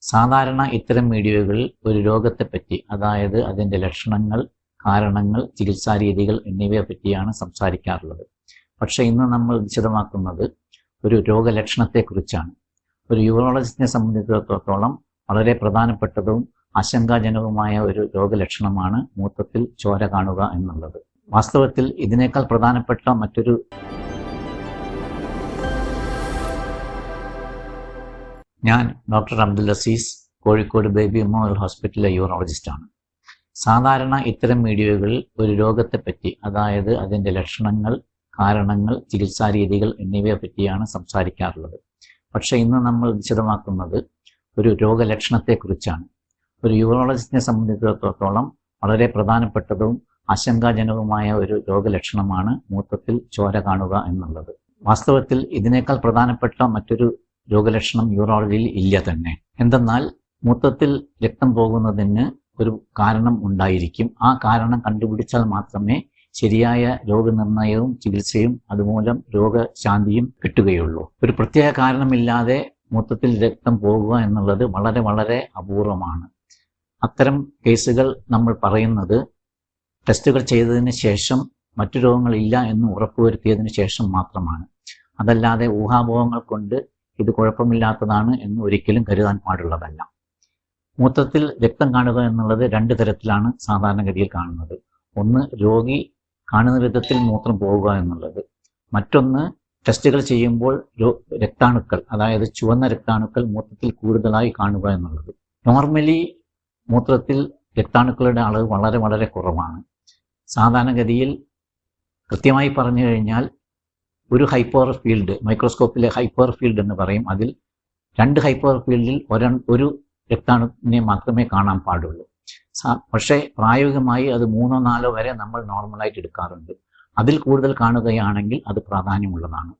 സാധാരണ ഇത്തരം വീഡിയോകളിൽ ഒരു രോഗത്തെപ്പറ്റി, അതായത് അതിൻ്റെ ലക്ഷണങ്ങൾ, കാരണങ്ങൾ, ചികിത്സാരീതികൾ എന്നിവയെ പറ്റിയാണ് സംസാരിക്കാറുള്ളത്. പക്ഷേ ഇന്ന് നമ്മൾ വിശദമാക്കുന്നത് ഒരു രോഗലക്ഷണത്തെക്കുറിച്ചാണ്. ഒരു യൂറോളജിസ്റ്റിനെ സംബന്ധിച്ചിടത്തോളം വളരെ പ്രധാനപ്പെട്ടതും ആശങ്കാജനകവുമായ ഒരു രോഗലക്ഷണമാണ് മൂത്രത്തിൽ ചോര കാണുക എന്നുള്ളത്. വാസ്തവത്തിൽ ഇതിനേക്കാൾ പ്രധാനപ്പെട്ട മറ്റൊരു ഞാൻ doctor Abdul Aziz, Kozhikode baby memorial ഹോസ്പിറ്റലിലെ യൂറോളജിസ്റ്റാണ്. സാധാരണ ഇത്തരം വീഡിയോകളിൽ ഒരു രോഗത്തെപ്പറ്റി, അതായത് അതിൻ്റെ ലക്ഷണങ്ങൾ, കാരണങ്ങൾ, ചികിത്സാരീതികൾ എന്നിവയെ പറ്റിയാണ് സംസാരിക്കാറുള്ളത്. പക്ഷേ ഇന്ന് നമ്മൾ വിശദമാക്കുന്നത് ഒരു രോഗലക്ഷണത്തെക്കുറിച്ചാണ്. ഒരു യൂറോളജിസ്റ്റിനെ സംബന്ധിച്ചിടത്തോളം വളരെ പ്രധാനപ്പെട്ടതും ആശങ്കാജനകവുമായ ഒരു രോഗലക്ഷണമാണ് മൂത്രത്തിൽ ചോര കാണുക എന്നുള്ളത്. വാസ്തവത്തിൽ ഇതിനേക്കാൾ പ്രധാനപ്പെട്ട മറ്റൊരു രോഗലക്ഷണം യൂറോളജിയിൽ ഇല്ല തന്നെ. എന്തെന്നാൽ മൂത്രത്തിൽ രക്തം പോകുന്നതിന് ഒരു കാരണം ഉണ്ടായിരിക്കും. ആ കാരണം കണ്ടുപിടിച്ചാൽ മാത്രമേ ശരിയായ രോഗനിർണയവും ചികിത്സയും അതുമൂലം രോഗശാന്തിയും കിട്ടുകയുള്ളൂ. ഒരു പ്രത്യേക കാരണമില്ലാതെ മൂത്രത്തിൽ രക്തം പോകുക എന്നുള്ളത് വളരെ വളരെ അപൂർവമാണ്. അത്തരം കേസുകൾ നമ്മൾ പറയുന്നത് ടെസ്റ്റുകൾ ചെയ്തതിന് ശേഷം മറ്റു രോഗങ്ങളില്ല എന്ന് ഉറപ്പുവരുത്തിയതിന് ശേഷം മാത്രമാണ്. അതല്ലാതെ ഊഹാപോഹങ്ങൾ കൊണ്ട് ഇത് കുഴപ്പമില്ലാത്തതാണ് എന്ന് ഒരിക്കലും കരുതാൻ പാടുള്ളതല്ല. മൂത്രത്തിൽ രക്തം കാണുക എന്നുള്ളത് രണ്ട് തരത്തിലാണ് സാധാരണഗതിയിൽ കാണുന്നത്. ഒന്ന്, രോഗി കാണുന്ന വിധത്തിൽ മൂത്രം പോവുക എന്നുള്ളത്. മറ്റൊന്ന്, ടെസ്റ്റുകൾ ചെയ്യുമ്പോൾ രക്താണുക്കൾ, അതായത് ചുവന്ന രക്താണുക്കൾ മൂത്രത്തിൽ കൂടുതലായി കാണുക എന്നുള്ളത്. നോർമലി മൂത്രത്തിൽ രക്താണുക്കളുടെ അളവ് വളരെ വളരെ കുറവാണ്. സാധാരണഗതിയിൽ കൃത്യമായി പറഞ്ഞു കഴിഞ്ഞാൽ ഒരു ഹൈപ്പർ ഫീൽഡ്, മൈക്രോസ്കോപ്പിലെ ഹൈപ്പർ ഫീൽഡ് എന്ന് പറയും, അതിൽ രണ്ട് ഹൈപ്പർ ഫീൽഡിൽ ഒരു രക്താണുവിനെ മാത്രമേ കാണാൻ പാടുള്ളൂ. പക്ഷേ പ്രായോഗികമായി അത് 3-4 വരെ നമ്മൾ നോർമലായിട്ട് എടുക്കാറുണ്ട്. അതിൽ കൂടുതൽ കാണുകയാണെങ്കിൽ അത് പ്രാധാന്യമുള്ളതാണ്.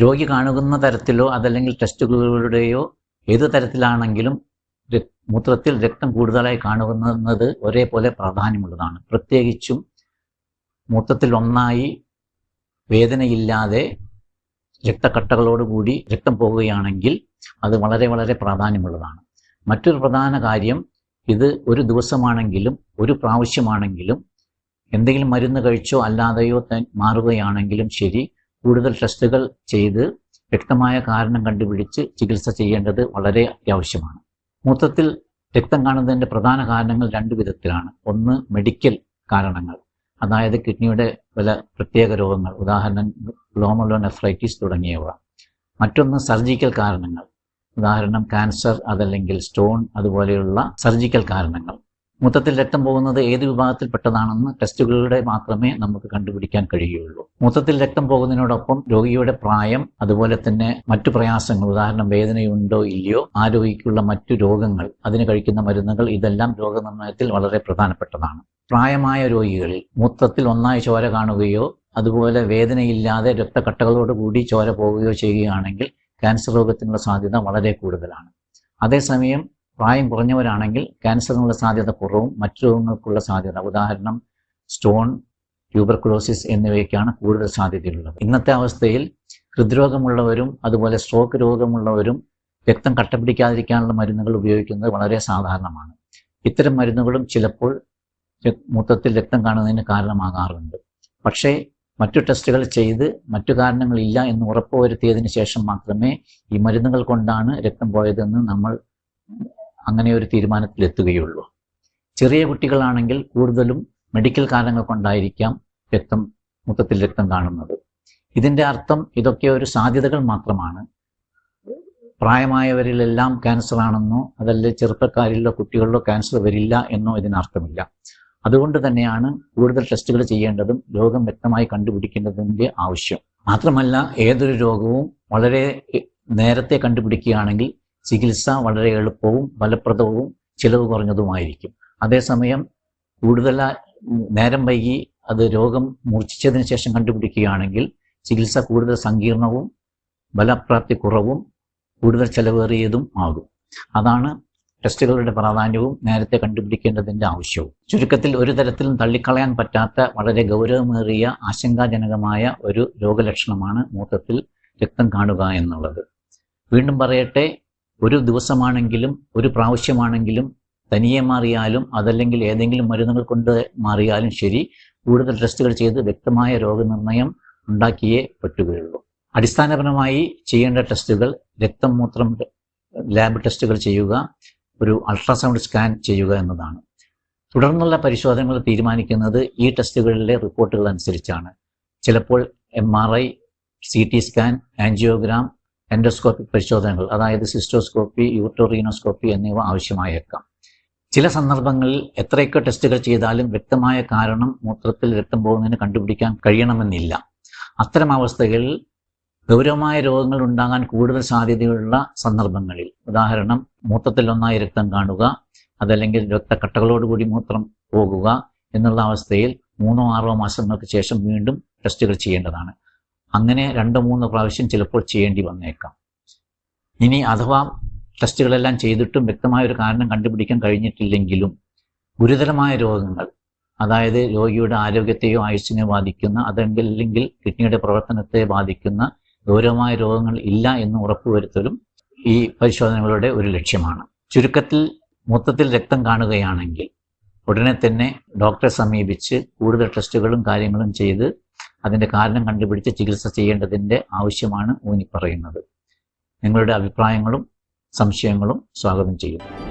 രോഗി കാണുന്ന തരത്തിലോ അതല്ലെങ്കിൽ ടെസ്റ്റുകളുടെയോ ഏത് തരത്തിലാണെങ്കിലും മൂത്രത്തിൽ രക്തം കൂടുതലായി കാണുന്നത് ഒരേപോലെ പ്രാധാന്യമുള്ളതാണ്. പ്രത്യേകിച്ചും മൂത്രത്തിൽ ഒന്നായി വേദനയില്ലാതെ രക്തക്കട്ടകളോടുകൂടി രക്തം പോകുകയാണെങ്കിൽ അത് വളരെ വളരെ പ്രാധാന്യമുള്ളതാണ്. മറ്റൊരു പ്രധാന കാര്യം, ഇത് ഒരു ദിവസമാണെങ്കിലും ഒരു പ്രാവശ്യമാണെങ്കിലും എന്തെങ്കിലും മരുന്ന് കഴിച്ചോ അല്ലാതെയോ മാറുകയാണെങ്കിലും ശരി, കൂടുതൽ ടെസ്റ്റുകൾ ചെയ്ത് വ്യക്തമായ കാരണം കണ്ടുപിടിച്ച് ചികിത്സ ചെയ്യേണ്ടത് വളരെ അത്യാവശ്യമാണ്. മൂത്രത്തിൽ രക്തം കാണുന്നതിൻ്റെ പ്രധാന കാരണങ്ങൾ രണ്ട് വിധത്തിലാണ്. ഒന്ന്, മെഡിക്കൽ കാരണങ്ങൾ, അതായത് കിഡ്നിയുടെ പല പ്രത്യേക രോഗങ്ങൾ, ഉദാഹരണം ഗ്ലോമറുലോനെഫ്രൈറ്റിസ് തുടങ്ങിയവ. മറ്റൊന്ന്, സർജിക്കൽ കാരണങ്ങൾ, ഉദാഹരണം ക്യാൻസർ, അതല്ലെങ്കിൽ സ്റ്റോൺ, അതുപോലെയുള്ള സർജിക്കൽ കാരണങ്ങൾ. മൂത്രത്തിൽ രക്തം പോകുന്നത് ഏത് വിഭാഗത്തിൽപ്പെട്ടതാണെന്ന് ടെസ്റ്റുകളിലൂടെ മാത്രമേ നമുക്ക് കണ്ടുപിടിക്കാൻ കഴിയുകയുള്ളൂ. മൂത്രത്തിൽ രക്തം പോകുന്നതിനോടൊപ്പം രോഗിയുടെ പ്രായം, അതുപോലെ തന്നെ മറ്റു പ്രയാസങ്ങൾ, ഉദാഹരണം വേദനയുണ്ടോ ഇല്ലയോ, ആ രോഗിക്കുള്ള മറ്റു രോഗങ്ങൾ, അതിന് കഴിക്കുന്ന മരുന്നുകൾ, ഇതെല്ലാം രോഗനിർണയത്തിൽ വളരെ പ്രധാനപ്പെട്ടതാണ്. പ്രായമായ രോഗികളിൽ മൂത്രത്തിൽ ഒന്നായി ചോര കാണുകയോ അതുപോലെ വേദനയില്ലാതെ രക്തക്കട്ടകളോടുകൂടി ചോര പോവുകയോ ചെയ്യുകയാണെങ്കിൽ ക്യാൻസർ രോഗത്തിനുള്ള സാധ്യത വളരെ കൂടുതലാണ്. അതേസമയം പ്രായം കുറഞ്ഞവരാണെങ്കിൽ ക്യാൻസറിനുള്ള സാധ്യത കുറവും മറ്റു രോഗങ്ങൾക്കുള്ള സാധ്യത, ഉദാഹരണം സ്റ്റോൺ, ട്യൂബർകുലോസിസ് എന്നിവയ്ക്കാണ് കൂടുതൽ സാധ്യതയുള്ളത്. ഇന്നത്തെ അവസ്ഥയിൽ ഹൃദ്രോഗമുള്ളവരും അതുപോലെ സ്ട്രോക്ക് രോഗമുള്ളവരും രക്തം കട്ടപിടിക്കാതിരിക്കാനുള്ള മരുന്നുകൾ ഉപയോഗിക്കുന്നത് വളരെ സാധാരണമാണ്. ഇത്തരം മരുന്നുകളും ചിലപ്പോൾ മൂത്രത്തിൽ രക്തം കാണുന്നതിന് കാരണമാകാറുണ്ട്. പക്ഷേ മറ്റു ടെസ്റ്റുകൾ ചെയ്ത് മറ്റു കാരണങ്ങളില്ല എന്ന് ഉറപ്പുവരുത്തിയതിന് ശേഷം മാത്രമേ ഈ മരുന്നുകൾ കൊണ്ടാണ് രക്തം പോയതെന്ന് നമ്മൾ അങ്ങനെ ഒരു തീരുമാനത്തിലെത്തുകയുള്ളൂ. ചെറിയ കുട്ടികളാണെങ്കിൽ കൂടുതലും മെഡിക്കൽ കാരണങ്ങൾ കൊണ്ടായിരിക്കാം മൂത്രത്തിൽ രക്തം കാണുന്നത്. ഇതിൻ്റെ അർത്ഥം ഇതൊക്കെ ഒരു സാധ്യതകൾ മാത്രമാണ്. പ്രായമായവരിലെല്ലാം ക്യാൻസർ ആണെന്നോ അതല്ല ചെറുപ്പക്കാരിലോ കുട്ടികളിലോ ക്യാൻസർ വരില്ല എന്നോ ഇതിനർത്ഥമില്ല. അതുകൊണ്ട് തന്നെയാണ് കൂടുതൽ ടെസ്റ്റുകൾ ചെയ്യേണ്ടതും രോഗം വ്യക്തമായി കണ്ടുപിടിക്കേണ്ടതിൻ്റെ ആവശ്യം. മാത്രമല്ല, ഏതൊരു രോഗവും വളരെ നേരത്തെ കണ്ടുപിടിക്കുകയാണെങ്കിൽ ചികിത്സ വളരെ എളുപ്പവും ഫലപ്രദവും ചിലവ് കുറഞ്ഞതുമായിരിക്കും. അതേസമയം കൂടുതൽ നേരം വൈകി അത് രോഗം മൂർച്ഛിച്ചതിന് ശേഷം കണ്ടുപിടിക്കുകയാണെങ്കിൽ ചികിത്സ കൂടുതൽ സങ്കീർണവും ഫലപ്രാപ്തി കുറവും കൂടുതൽ ചെലവേറിയതും ആകും. അതാണ് ടെസ്റ്റുകളുടെ പ്രാധാന്യവും നേരത്തെ കണ്ടുപിടിക്കേണ്ടതിൻ്റെ ആവശ്യവും. ചുരുക്കത്തിൽ, ഒരു തരത്തിലും തള്ളിക്കളയാൻ പറ്റാത്ത വളരെ ഗൗരവമേറിയ ആശങ്കാജനകമായ ഒരു രോഗലക്ഷണമാണ് മൂത്രത്തിൽ രക്തം കാണുക എന്നുള്ളത്. വീണ്ടും പറയട്ടെ, ഒരു ദിവസമാണെങ്കിലും ഒരു പ്രാവശ്യമാണെങ്കിലും തനിയെ മാറിയാലും അതല്ലെങ്കിൽ ഏതെങ്കിലും മരുന്നുകൾ കൊണ്ട് മാറിയാലും ശരി, കൂടുതൽ ടെസ്റ്റുകൾ ചെയ്ത് വ്യക്തമായ രോഗനിർണയം ഉണ്ടാക്കിയേ പറ്റുകയുള്ളൂ. അടിസ്ഥാനപരമായി ചെയ്യേണ്ട ടെസ്റ്റുകൾ രക്തം, മൂത്രം ലാബ് ടെസ്റ്റുകൾ ചെയ്യുക, ഒരു അൾട്രാസൗണ്ട് സ്കാൻ ചെയ്യുക എന്നതാണ്. തുടർന്നുള്ള പരിശോധനകൾ തീരുമാനിക്കുന്നത് ഈ ടെസ്റ്റുകളിലെ റിപ്പോർട്ടുകൾ അനുസരിച്ചാണ്. ചിലപ്പോൾ MRI, CT scan, angiogram, endoscopic പരിശോധനകൾ അതായത് സിസ്റ്റോസ്കോപ്പി, യൂട്ടോറീനോസ്കോപ്പി എന്നിവ ആവശ്യമായേക്കാം. ചില സന്ദർഭങ്ങളിൽ എത്രയൊക്കെ ടെസ്റ്റുകൾ ചെയ്താലും വ്യക്തമായ കാരണം മൂത്രത്തിൽ രക്തം പോകുന്നതിന് കണ്ടുപിടിക്കാൻ കഴിയണമെന്നില്ല. അത്തരം അവസ്ഥകളിൽ ഗൗരവമായ രോഗങ്ങൾ ഉണ്ടാകാൻ കൂടുതൽ സാധ്യതയുള്ള സന്ദർഭങ്ങളിൽ, ഉദാഹരണം മൂത്രത്തിൽ ഒന്നായി രക്തം കാണുക, അതല്ലെങ്കിൽ രക്തക്കട്ടകളോടുകൂടി മൂത്രം പോകുക എന്നുള്ള അവസ്ഥയിൽ 3-6 മാസങ്ങൾക്ക് ശേഷം വീണ്ടും ടെസ്റ്റുകൾ ചെയ്യേണ്ടതാണ്. അങ്ങനെ 2-3 പ്രാവശ്യം ചിലപ്പോൾ ചെയ്യേണ്ടി വന്നേക്കാം. ഇനി അഥവാ ടെസ്റ്റുകളെല്ലാം ചെയ്തിട്ടും വ്യക്തമായ ഒരു കാരണം കണ്ടുപിടിക്കാൻ കഴിഞ്ഞിട്ടില്ലെങ്കിലും ഗുരുതരമായ രോഗങ്ങൾ, അതായത് രോഗിയുടെ ആരോഗ്യത്തെയോ ആയുസ്സിനെയോ ബാധിക്കുന്ന, അതല്ലെങ്കിൽ കിഡ്നിയുടെ പ്രവർത്തനത്തെ ബാധിക്കുന്ന ഗൗരവമായ രോഗങ്ങൾ ഇല്ല എന്ന് ഉറപ്പുവരുത്തലും ഈ പരിശോധനകളുടെ ഒരു ലക്ഷ്യമാണ്. ചുരുക്കത്തിൽ, മൂത്രത്തിൽ രക്തം കാണുകയാണെങ്കിൽ ഉടനെ തന്നെ ഡോക്ടറെ സമീപിച്ച് കൂടുതൽ ടെസ്റ്റുകളും കാര്യങ്ങളും ചെയ്ത് അതിൻ്റെ കാരണം കണ്ടുപിടിച്ച് ചികിത്സ ചെയ്യേണ്ടതിൻ്റെ ആവശ്യമാണ് ഊന്നി പറയുന്നത്. നിങ്ങളുടെ അഭിപ്രായങ്ങളും സംശയങ്ങളും സ്വാഗതം ചെയ്യുന്നു.